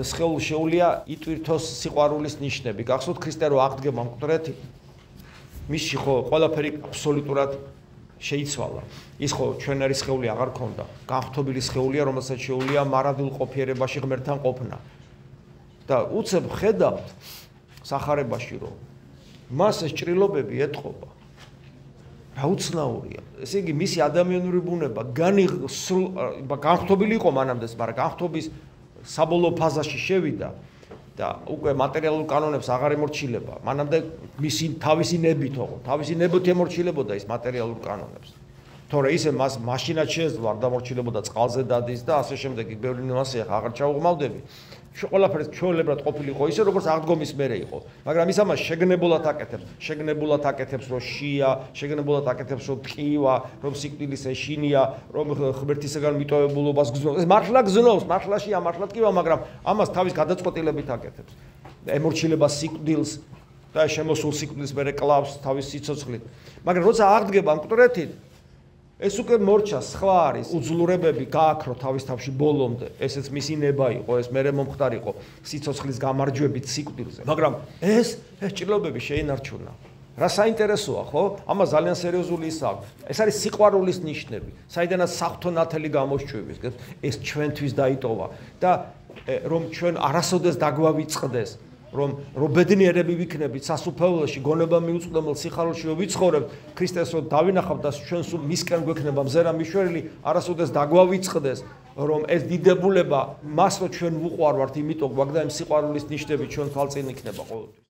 სხეულ შეუძლია იტვირთოს სიყვარულის ნიშნები. გახსოვთ ქრისტე რო აღდგება მკვდრეთი, მისში ხო ყველაფერი აბსოლუტურად შეიცვალა. ის ხო ჩვენარი სხეული აღარ ქონდა. განხთობილი სხეულია, რომელსაც შეუძლია მარადულ ყოფიერებაში ღმერთთან ყოფნა. და უცებ ხედავთ სახარებაში რომ მას ეს ჭრილობები ეტყობა. რა უცნაურია. ესე იგი მისი ადამიანური ბუნება განხთობილი იყო მანამდე, მაგრამ განხთობის საბოლოო ფაზაში შევიდა და უკვე მატერიალურ კანონებს აღარ ემორჩილება. მანამდე მისი თავისი ნებით იყო, თავისი ნებით ემორჩილებოდა ის მატერიალურ კანონებს. თორე ისე მას მაშინაც შეეძლო არ დამორჩილებოდა წყალზე დადის და ასე შემდეგ ბევრი ნიუანსი აღარ ჩაუღმავდები. ყველაფერი ჩვეულებრივად ყოფილიყო ისე როგორც აღდგომის მერე იყო, მაგრამ ის ამას შეგნებულად აკეთებს რომ შია, შეგნებულად აკეთებს რომ ტყივა, რომ სიკვდილის ეშინია, რომ ღმერთისაგან მიტოვებულობას გზნობს. ეს მართლა გზნობს, მართლაში ამართლა ტკივა, მაგრამ ამას თავის გადაწყვეტილებით აკეთებს. ემორჩილება სიკვდილს და შემოსულ სიკვდილს მერე კლავს თავის სიცოცხლით. მაგრამ როცა აღდგება მკვდრეთით, ეს უკვე მორჩა სხვა არის უძლურებები გააქრო თავის თავში ბოლომდე. ესეც მისი ნება იყო, ეს მერე მომხდარიყო სიცოცხლის გამარჯვებით სიკვდილზე. მაგრამ ეს ჭრილობები შეინარჩუნა. რა საინტერესოა, ხო? ამას ძალიან სერიოზული ის აქვს. ეს არის სიყვარულის ნიშნები, საიდანაც საღვთო ნათელი გამოსჩვივის. ეს ჩვენთვის დაიტოვა და რომ ჩვენ არასოდეს დაგვავიწყდეს. რომ ბედნიერები ვიქნებით სასუფეველოში, გონება მიუწვდომელ სიხარულში ვიცხოვრებთ, ქრისტეს რომ დავინახავთ და ჩვენ სულ მისკენ გვექნება მზერა მიშვერილი, არასოდეს დაგვავიწყდეს, რომ ეს დიდებულება მას რო ჩვენ ვუყვარვართ, იმიტომ გვაქვს და იმ სიყვარულის ნიშნები ჩვენ თვალწინ იქნება ყოველთვის.